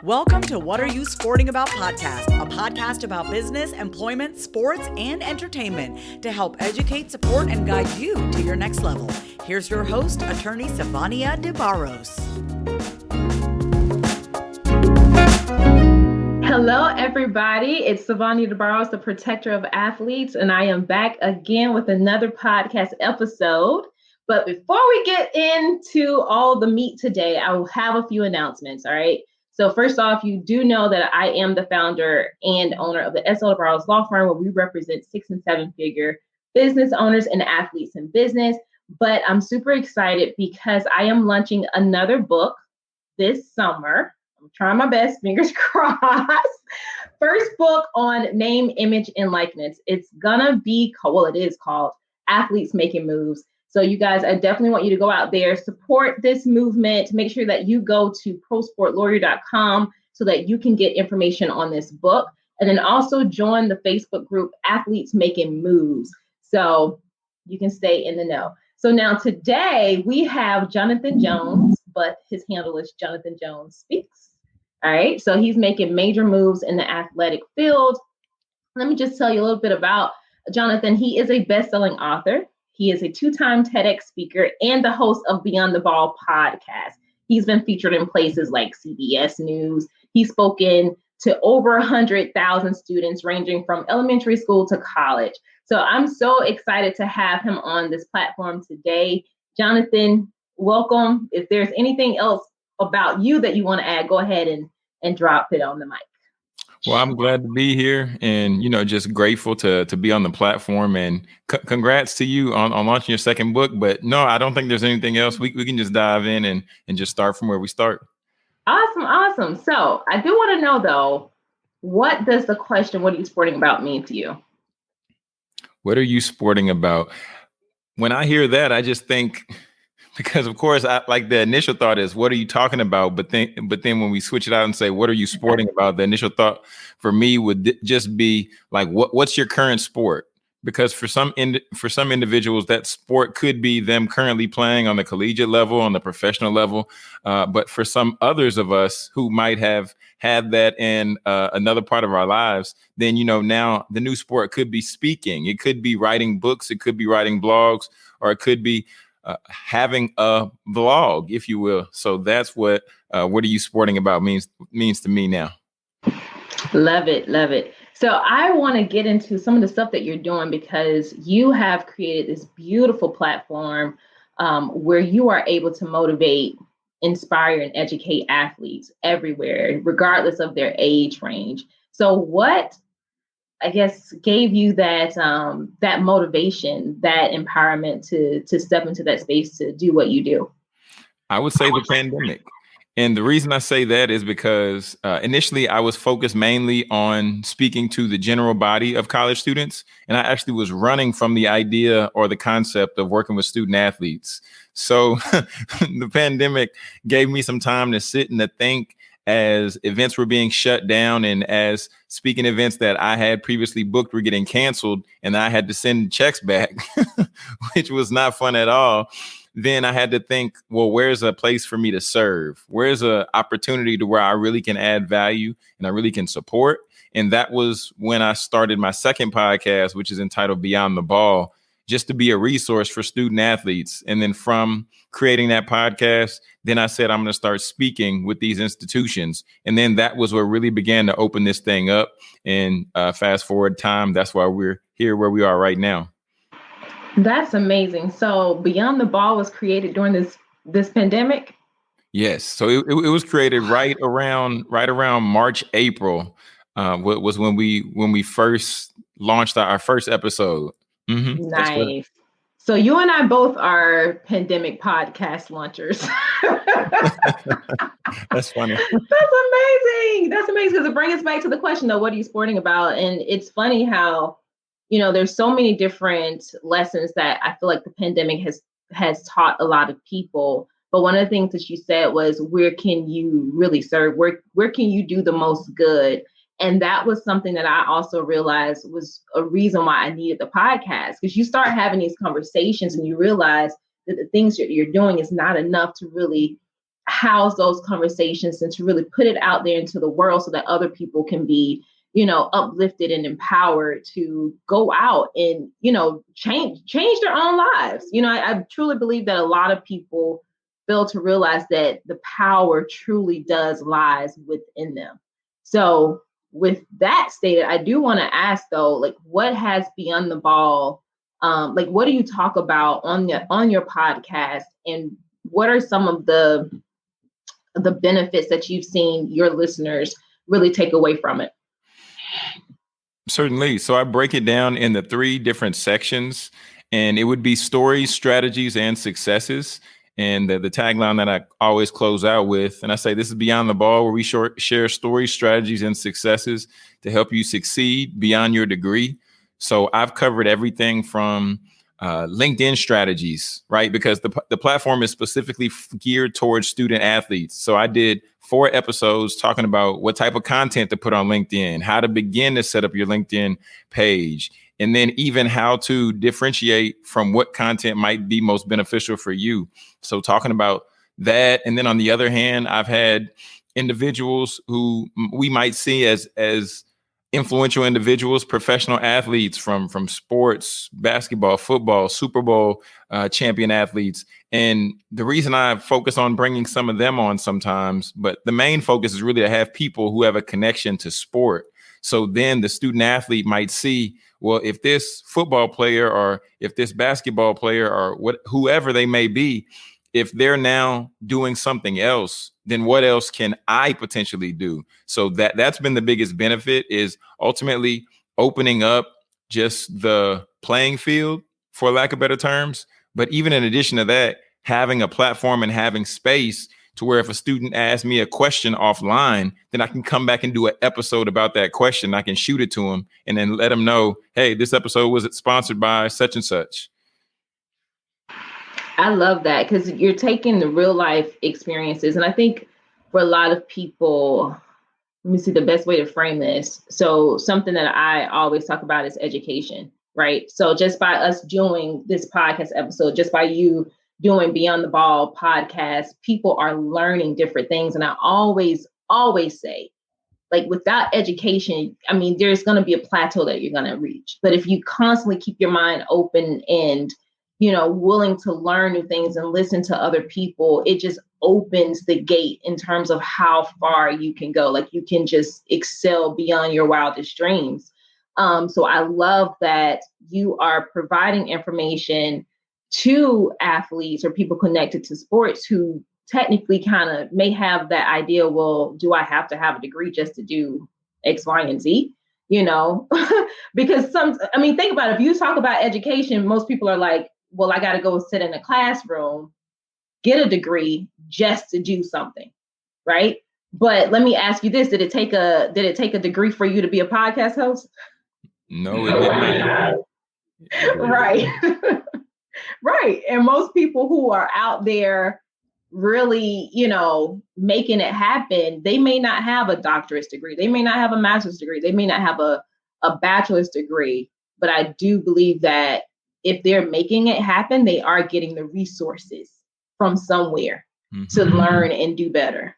Welcome to What Are You Sporting About podcast, a podcast about business, employment, sports, and entertainment to help educate, support, and guide you to your next level. Here's your host, attorney Sivonnia DeBarros. Hello, everybody. It's Sivonnia DeBarros, the protector of athletes, and I am back again with another podcast episode. But before we get into all the meat today, I will have a few announcements, all right? So first off, you do know that I am the founder and owner of the S.L. DeBarros Law Firm, where we represent 6- and 7-figure business owners and athletes in business. But I'm super excited because I am launching another book this summer. I'm trying my best, fingers crossed. First book on name, image, and likeness. It's gonna be, it is called Athletes Making Moves. So you guys, I definitely want you to go out there, support this movement. Make sure that you go to prosportlawyer.com so that you can get information on this book. And then also join the Facebook group Athletes Making Moves so you can stay in the know. So now today we have Jonathan Jones, but his handle is Jonathan Jones Speaks. All right, so he's making major moves in the athletic field. Let me just tell you a little bit about Jonathan. He is a best-selling author. He is a 2-time TEDx speaker and the host of Beyond the Ball podcast. He's been featured in places like CBS News. He's spoken to over 100,000 students ranging from elementary school to college. So I'm so excited to have him on this platform today. Jonathan, welcome. If there's anything else about you that you want to add, go ahead and drop it on the mic. Well, I'm glad to be here and, just grateful to be on the platform, and congrats to you on launching your second book. But no, I don't think there's anything else. We can just dive in and just start from where we start. Awesome. So I do want to know, though, what does the question, what are you sporting about, mean to you? What are you sporting about? When I hear that, I just think, because of course, I like the initial thought is, what are you talking about? But then when we switch it out and say, what are you sporting about? The initial thought for me would just be like, what's your current sport? Because for some individuals, that sport could be them currently playing on the collegiate level, on the professional level. But for some others of us who might have had that in another part of our lives, then, now the new sport could be speaking. It could be writing books. It could be writing blogs, or it could be having a vlog, if you will. So that's what are you sporting about means to me now. Love it. So I want to get into some of the stuff that you're doing, because you have created this beautiful platform where you are able to motivate, inspire, and educate athletes everywhere, regardless of their age range. So what, I guess, gave you that that motivation, that empowerment to step into that space to do what you do? I would say the pandemic. And the reason I say that is because initially I was focused mainly on speaking to the general body of college students. And I actually was running from the idea or the concept of working with student athletes. So the pandemic gave me some time to sit and to think, as events were being shut down and as speaking events that I had previously booked were getting canceled and I had to send checks back, which was not fun at all. Then I had to think, well, where's a place for me to serve? Where's an opportunity to where I really can add value and I really can support? And that was when I started my second podcast, which is entitled Beyond the Ball, just to be a resource for student athletes. And then from creating that podcast, then I said, I'm going to start speaking with these institutions. And then that was what really began to open this thing up. And fast forward time, that's why we're here where we are right now. That's amazing. So Beyond the Ball was created during this pandemic? Yes. So it was created right around March, April, was when we first launched our first episode. Mm-hmm. Nice. So you and I both are pandemic podcast launchers. That's funny. That's amazing because it brings us back to the question, though, what are you sporting about? And it's funny how, there's so many different lessons that I feel like the pandemic has taught a lot of people. But one of the things that you said was, where can you really serve? Where can you do the most good? And that was something that I also realized was a reason why I needed the podcast, because you start having these conversations and you realize that the things that you're doing is not enough to really house those conversations and to really put it out there into the world so that other people can be, uplifted and empowered to go out and, change their own lives. I truly believe that a lot of people fail to realize that the power truly does lies within them. So with that stated, I do want to ask though, like, what has Beyond the Ball, what do you talk about on your podcast, and what are some of the benefits that you've seen your listeners really take away from it? Certainly. So I break it down into 3 different sections, and it would be stories, strategies, and successes. And the tagline that I always close out with, and I say, this is Beyond the Ball, where we share stories, strategies, and successes to help you succeed beyond your degree. So I've covered everything from LinkedIn strategies, right? Because the platform is specifically geared towards student athletes. So I did 4 episodes talking about what type of content to put on LinkedIn, how to begin to set up your LinkedIn page, and then even how to differentiate from what content might be most beneficial for you. So talking about that. And then on the other hand, I've had individuals who we might see as influential individuals, professional athletes from sports, basketball, football, Super Bowl champion athletes. And the reason I focus on bringing some of them on sometimes, but the main focus is really to have people who have a connection to sport. So then the student athlete might see, well, if this football player or if this basketball player or whoever they may be, if they're now doing something else, then what else can I potentially do? So that's been the biggest benefit, is ultimately opening up just the playing field, for lack of better terms. But even in addition to that, having a platform and having space to where if a student asks me a question offline, then I can come back and do an episode about that question. I can shoot it to them and then let them know, hey, this episode was sponsored by such and such. I love that, because you're taking the real life experiences. And I think for a lot of people, let me see the best way to frame this. So something that I always talk about is education, right? So just by us doing this podcast episode, just by you doing Beyond the Ball podcast, people are learning different things. And I always say, like, without education, I mean, there's going to be a plateau that you're going to reach. But if you constantly keep your mind open and willing to learn new things and listen to other people, it just opens the gate in terms of how far you can go. Like, you can just excel beyond your wildest dreams. So I love that you are providing information to athletes or people connected to sports who technically kind of may have that idea, well, do I have to have a degree just to do X, Y, and Z? Because think about it. If you talk about education, most people are like, well, I got to go sit in a classroom, get a degree just to do something, right? But let me ask you this: did it take a degree for you to be a podcast host? No, it didn't. Right. Right. And most people who are out there really, making it happen, they may not have a doctorate degree. They may not have a master's degree. They may not have a bachelor's degree. But I do believe that if they're making it happen, they are getting the resources from somewhere to learn and do better.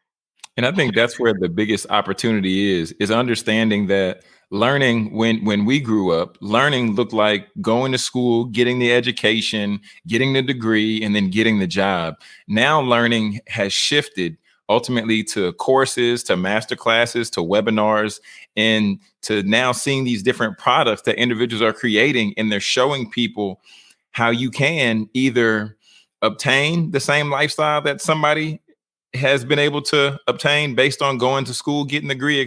And I think that's where the biggest opportunity is understanding that learning, when we grew up, learning looked like going to school, getting the education, getting the degree, and then getting the job. Now learning has shifted ultimately to courses, to master classes, to webinars, and to now seeing these different products that individuals are creating, and they're showing people how you can either obtain the same lifestyle that somebody has been able to obtain based on going to school, getting a degree,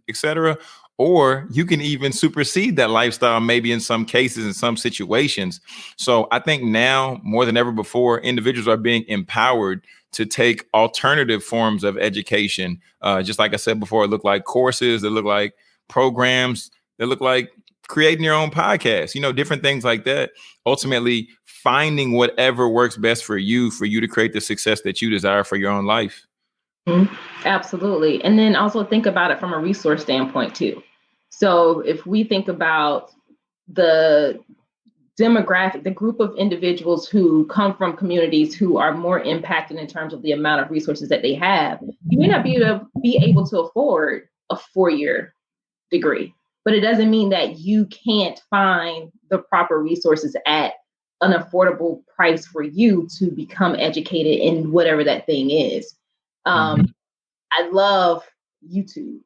et cetera, or you can even supersede that lifestyle, maybe in some cases, in some situations. So I think now more than ever before, individuals are being empowered to take alternative forms of education. Just like I said before, it looked like courses, it looked like programs, it looked like creating your own podcast, different things like that. Ultimately, finding whatever works best for you to create the success that you desire for your own life. Absolutely. And then also think about it from a resource standpoint too. So if we think about the demographic, the group of individuals who come from communities who are more impacted in terms of the amount of resources that they have, you may not be able to afford a 4-year degree, but it doesn't mean that you can't find the proper resources at an affordable price for you to become educated in whatever that thing is. I love YouTube.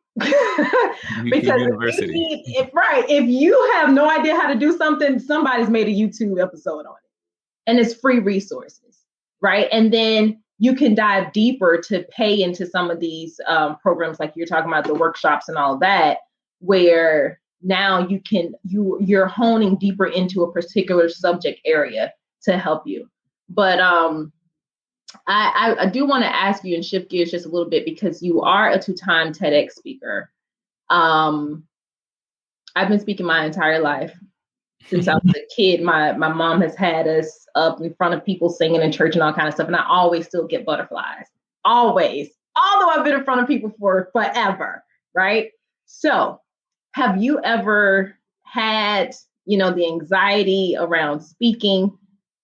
Because University. if you have no idea how to do something, somebody's made a YouTube episode on it, and it's free resources, right? And then you can dive deeper to pay into some of these programs, like you're talking about, the workshops and all of that, where now you're honing deeper into a particular subject area to help you. But I do want to ask you and shift gears just a little bit, because you are a 2-time TEDx speaker. I've been speaking my entire life. Since I was a kid, my mom has had us up in front of people singing in church and all kind of stuff. And I always still get butterflies. Always. Although I've been in front of people for forever, right? So have you ever had, the anxiety around speaking?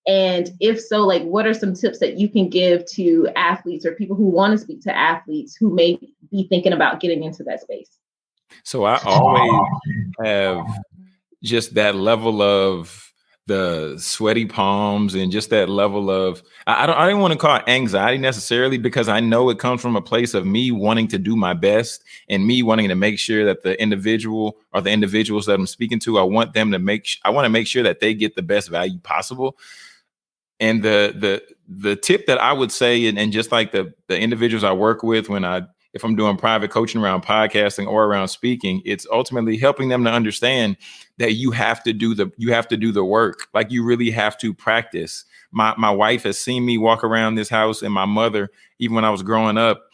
And if so, like, what are some tips that you can give to athletes or people who want to speak to athletes who may be thinking about getting into that space? So I always have just that level of the sweaty palms and just that level of, I don't want to call it anxiety necessarily, because I know it comes from a place of me wanting to do my best and me wanting to make sure that the individual or the individuals that I'm speaking to, I want to make sure that they get the best value possible. And the tip that I would say, and just like the individuals I work with if I'm doing private coaching around podcasting or around speaking, it's ultimately helping them to understand that you have to do the work. Like, you really have to practice. My wife has seen me walk around this house, and my mother, even when I was growing up,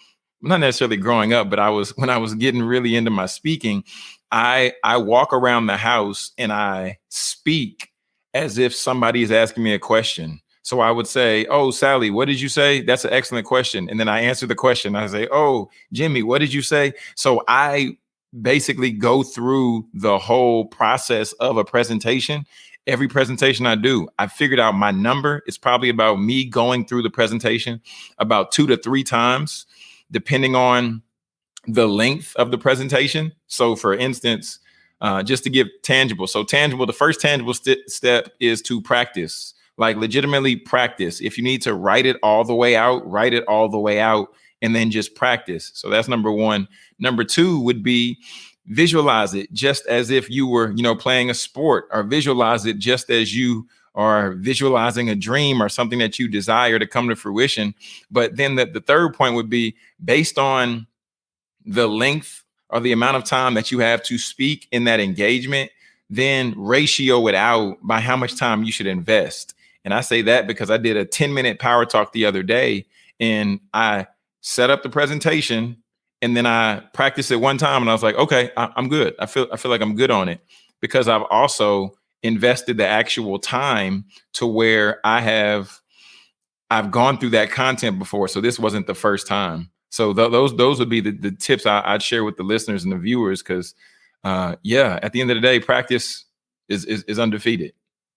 not necessarily growing up, but when I was getting really into my speaking, I walk around the house and I speak as if somebody is asking me a question. So I would say, "Oh, Sally, what did you say? That's an excellent question." And then I answer the question. I say, "Oh, Jimmy, what did you say?" So I basically go through the whole process of a presentation. Every presentation I do, I figured out my number. It's probably about me going through the presentation about 2 to 3 times, depending on the length of the presentation. So for instance, just to give tangible. So tangible, the first tangible step is to practice. Like, legitimately practice. If you need to write it all the way out, and then just practice. So that's number 1. Number 2 would be visualize it just as if you were, playing a sport, or visualize it just as you are visualizing a dream or something that you desire to come to fruition. But then the third point would be, based on the length or the amount of time that you have to speak in that engagement, then ratio it out by how much time you should invest. And I say that because I did a 10-minute power talk the other day, and I set up the presentation and then I practiced it one time, and I was like, okay, I'm good. I feel like I'm good on it, because I've also invested the actual time to where I've gone through that content before. So this wasn't the first time. So those would be the tips I'd share with the listeners and the viewers, because at the end of the day, practice is undefeated.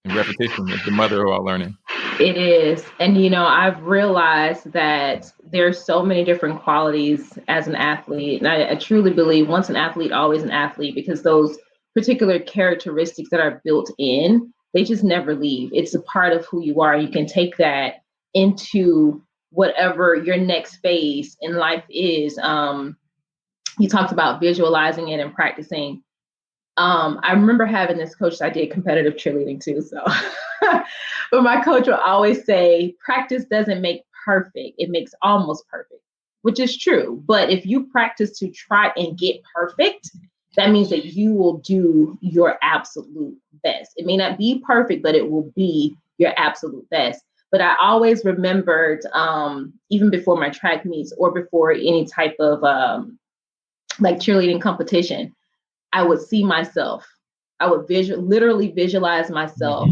And repetition is the mother of all learning. It is. And, I've realized that there's so many different qualities as an athlete. And I truly believe once an athlete, always an athlete, because those particular characteristics that are built in, they just never leave. It's a part of who you are. You can take that into whatever your next phase in life is. You talked about visualizing it and practicing. I remember having this coach. I did competitive cheerleading too. So, but my coach would always say, practice doesn't make perfect. It makes almost perfect, which is true. But if you practice to try and get perfect, that means that you will do your absolute best. It may not be perfect, but it will be your absolute best. But I always remembered, even before my track meets or before any type of like cheerleading competition, I would see myself. I would literally visualize myself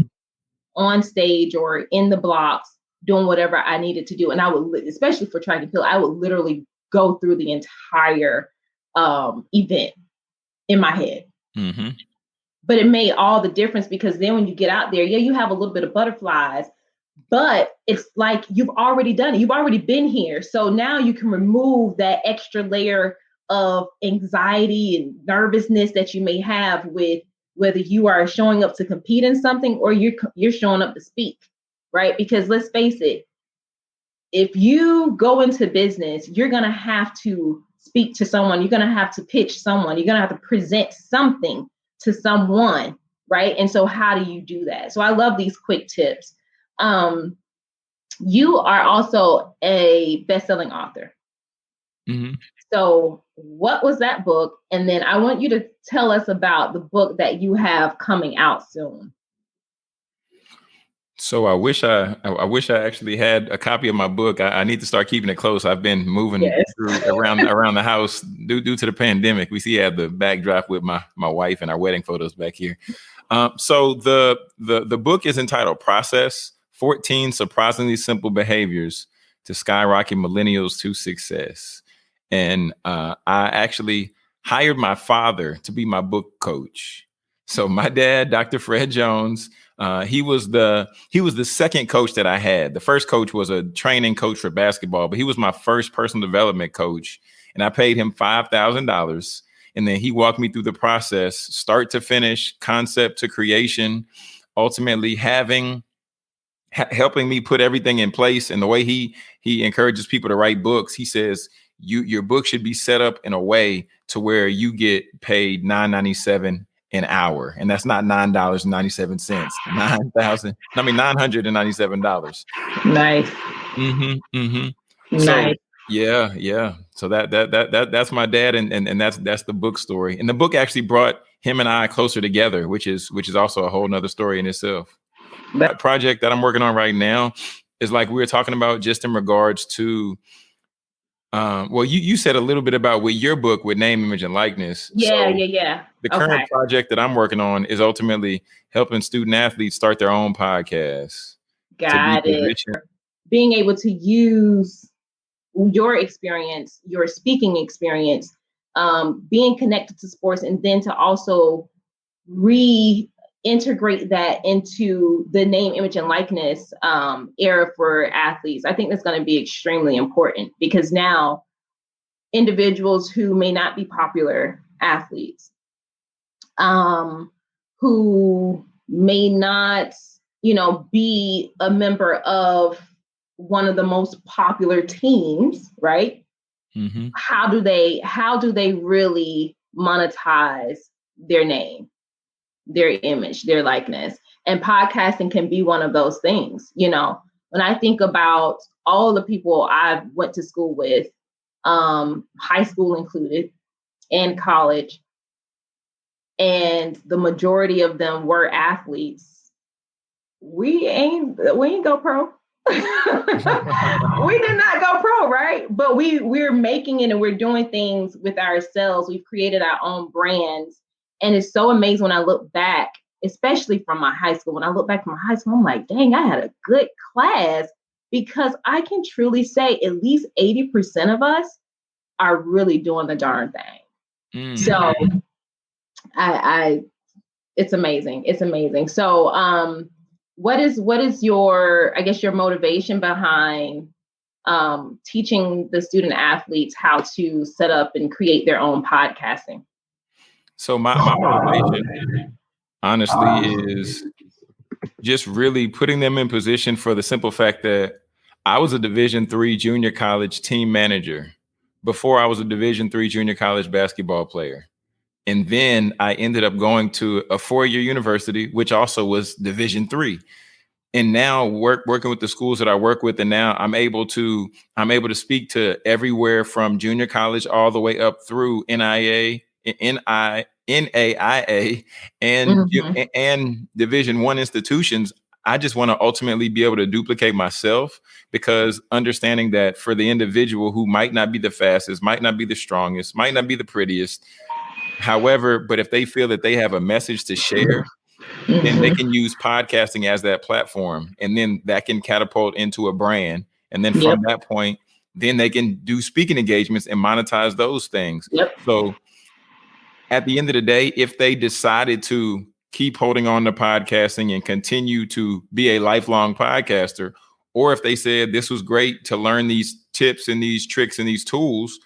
on stage or in the blocks doing whatever I needed to do. And I would, especially for track and field, I would literally go through the entire event in my head. but it made all the difference, because then when you get out there, yeah, you have a little bit of butterflies, but it's like you've already done it. You've already been here. So now you can remove that extra layer of anxiety and nervousness that you may have with whether you are showing up to compete in something or you're showing up to speak, right? Because let's face it, if you go into business, you're going to have to speak to someone. You're going to have to pitch someone. You're going to have to present something to someone, right? And so how do you do that? So I love these quick tips. You are also a best-selling author. Mm-hmm. So what was that book? And then I want you to tell us about the book that you have coming out soon. So I wish I actually had a copy of my book. I need to start keeping it close. I've been moving around the house due to the pandemic. We see I have the backdrop with my wife and our wedding photos back here. So the book is entitled Process: 14 Surprisingly Simple Behaviors to Skyrocket Millennials to Success. And I actually hired my father to be my book coach. So my dad, Dr. Fred Jones, he was the second coach that I had. The first coach was a training coach for basketball, but he was my first personal development coach. And I paid him $5,000. And then he walked me through the process, start to finish, concept to creation, ultimately helping me put everything in place. And the way he encourages people to write books, he says, your book should be set up in a way to where you get paid $9.97 an hour. And that's not $9.97, $997. Nice. Mm-hmm. Mm-hmm. Nice. So yeah. So that's my dad, and that's the book story. And the book actually brought him and I closer together, which is also a whole nother story in itself. That project that I'm working on right now is like we were talking about, just in regards to well, you said a little bit about with your book with name, image, and likeness. Yeah. The current project that I'm working on is ultimately helping student athletes start their own podcasts. Got it. Being able to use your experience, your speaking experience, being connected to sports, and then to also reintegrate that into the name, image, and likeness era for athletes. I think that's going to be extremely important, because now individuals who may not be popular athletes, who may not, be a member of one of the most popular teams, right? Mm-hmm. How do they really monetize their name, their image, their likeness? And podcasting can be one of those things. When I think about all the people I went to school with, high school included, and college, and the majority of them were athletes, we ain't go pro. We did not go pro, right? But we're making it, and we're doing things with ourselves. We've created our own brands. And it's so amazing when I look back, especially from my high school. When I look back from my high school, I'm like, dang, I had a good class, because I can truly say at least 80% of us are really doing the darn thing. So it's amazing. It's amazing. So what is your, I guess, your motivation behind teaching the student athletes how to set up and create their own podcasting? So my motivation, honestly, is just really putting them in position, for the simple fact that I was a Division III junior college team manager before I was a Division III junior college basketball player. And then I ended up going to a 4-year university, which also was Division III. And now working with the schools that I work with, and now I'm able to speak to everywhere from junior college all the way up through NAIA, and Division I institutions. I just want to ultimately be able to duplicate myself, because understanding that for the individual who might not be the fastest, might not be the strongest, might not be the prettiest, however, but if they feel that they have a message to share, then they can use podcasting as that platform, and then that can catapult into a brand. And then from that point, then they can do speaking engagements and monetize those things. So at the end of the day, if they decided to keep holding on to podcasting and continue to be a lifelong podcaster, or if they said this was great to learn these tips and these tricks and these tools,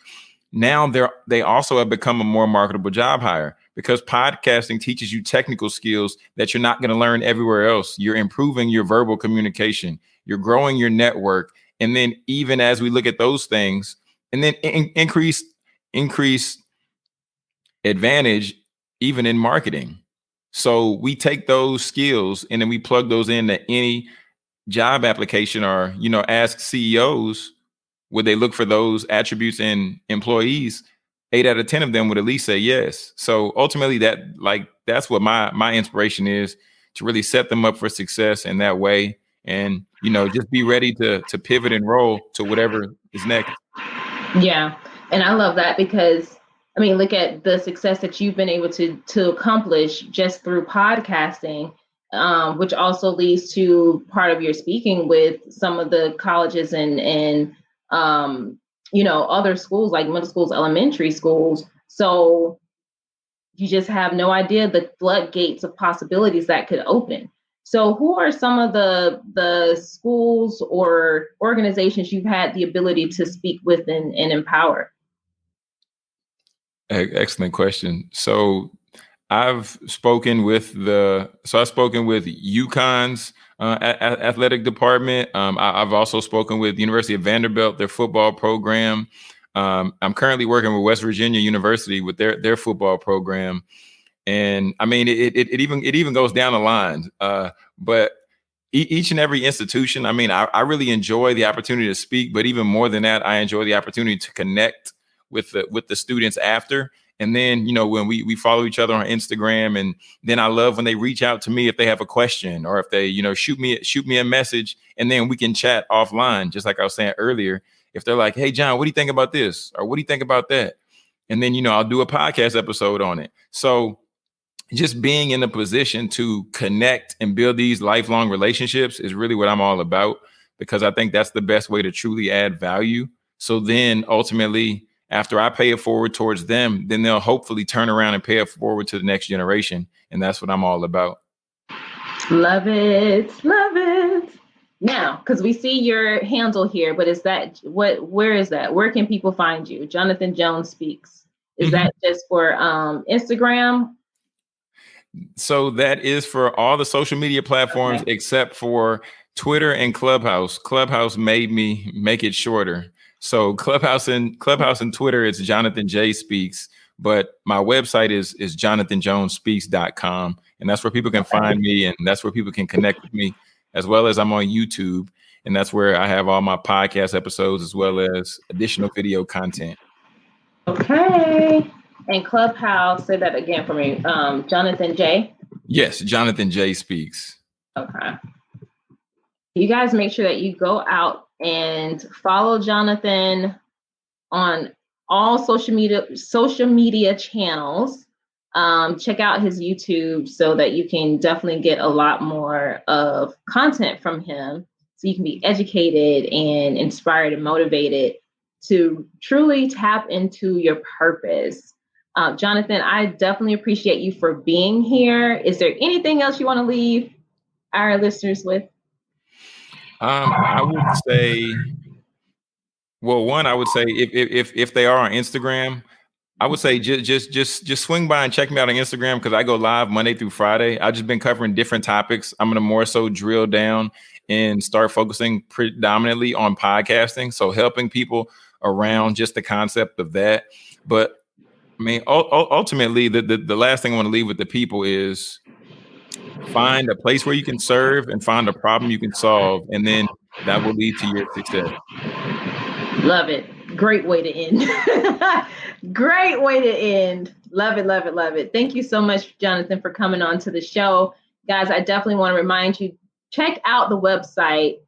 now they also have become a more marketable job hire, because podcasting teaches you technical skills that you're not going to learn everywhere else. You're improving your verbal communication, you're growing your network. And then even as we look at those things, and then increase advantage even in marketing. So we take those skills and then we plug those into any job application, or, ask CEOs, would they look for those attributes in employees? 8 out of 10 of them would at least say yes. So ultimately that's what my inspiration is, to really set them up for success in that way. And, just be ready to pivot and roll to whatever is next. Yeah. And I love that, because look at the success that you've been able to accomplish just through podcasting, which also leads to part of your speaking with some of the colleges and other schools like middle schools, elementary schools. So you just have no idea the floodgates of possibilities that could open. So who are some of the schools or organizations you've had the ability to speak with and empower? Excellent question. So I've spoken with UCONN's athletic department. I've also spoken with the University of Vanderbilt, their football program. I'm currently working with West Virginia University with their football program. And it even goes down the line. But each and every institution, I really enjoy the opportunity to speak, but even more than that, I enjoy the opportunity to connect with the students after. And then, when we follow each other on Instagram, and then I love when they reach out to me if they have a question, or if they, shoot me a message, and then we can chat offline. Just like I was saying earlier, if they're like, hey, John, what do you think about this? Or what do you think about that? And then, I'll do a podcast episode on it. So just being in a position to connect and build these lifelong relationships is really what I'm all about, because I think that's the best way to truly add value. So then ultimately, after I pay it forward towards them, then they'll hopefully turn around and pay it forward to the next generation. And that's what I'm all about. Love it. Love it. Now, because we see your handle here, but where is that? Where can people find you? Jonathan Jones Speaks. Is that just for Instagram? So that is for all the social media platforms, except for Twitter and Clubhouse. Clubhouse made me make it shorter. So Clubhouse and Twitter, it's Jonathan J Speaks, but my website is jonathanjonespeaks.com. And that's where people can find me, and that's where people can connect with me, as well as I'm on YouTube. And that's where I have all my podcast episodes, as well as additional video content. Okay. And Clubhouse, say that again for me. Jonathan J? Yes, Jonathan J Speaks. Okay. You guys make sure that you go out and follow Jonathan on all social media channels. Check out his YouTube so that you can definitely get a lot more of content from him, so you can be educated and inspired and motivated to truly tap into your purpose. Jonathan, I definitely appreciate you for being here. Is there anything else you want to leave our listeners with? I would say, if they are on Instagram, I would say just swing by and check me out on Instagram, because I go live Monday through Friday. I've just been covering different topics. I'm going to more so drill down and start focusing predominantly on podcasting. So helping people around just the concept of that. But ultimately, the last thing I want to leave with the people is find a place where you can serve and find a problem you can solve, and then that will lead to your success. Love it. Great way to end. Great way to end. Love it, love it, love it. Thank you so much, Jonathan, for coming on to the show. Guys, I definitely want to remind you, check out the website.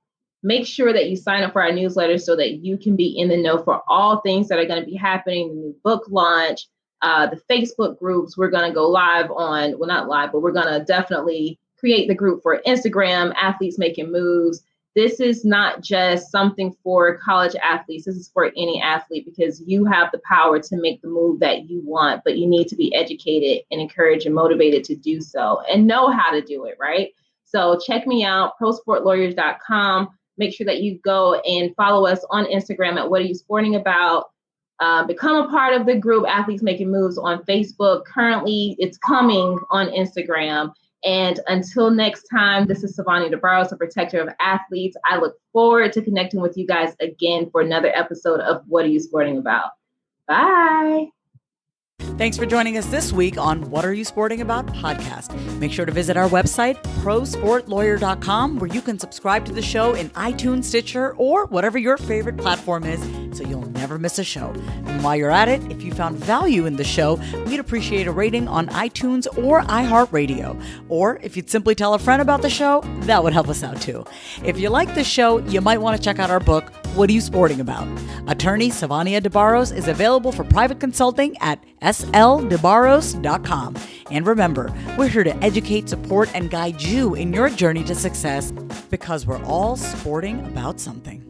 Make sure that you sign up for our newsletter so that you can be in the know for all things that are going to be happening, the new book launch, the Facebook groups. We're going to go live on, well, not live, but we're going to definitely create the group for Instagram, Athletes Making Moves. this is not just something for college athletes. This is for any athlete, because you have the power to make the move that you want, but you need to be educated and encouraged and motivated to do so and know how to do it, right? So check me out, prosportlawyers.com. Make sure that you go and follow us on Instagram at What Are You Sporting About? Become a part of the group Athletes Making Moves on Facebook. Currently, it's coming on Instagram. And until next time, this is Sivonnia DeBarros, the protector of athletes. I look forward to connecting with you guys again for another episode of What Are You Sporting About? Bye. Thanks for joining us this week on What Are You Sporting About podcast. Make sure to visit our website, prosportlawyer.com, where you can subscribe to the show in iTunes, Stitcher, or whatever your favorite platform is, so you'll never miss a show. And while you're at it, if you found value in the show, we'd appreciate a rating on iTunes or iHeartRadio. Or if you'd simply tell a friend about the show, that would help us out too. If you like the show, you might want to check out our book, What Are You Sporting About? Attorney Sivonnia DeBarros is available for private consulting at sldebarros.com. And remember, we're here to educate, support, and guide you in your journey to success, because we're all sporting about something.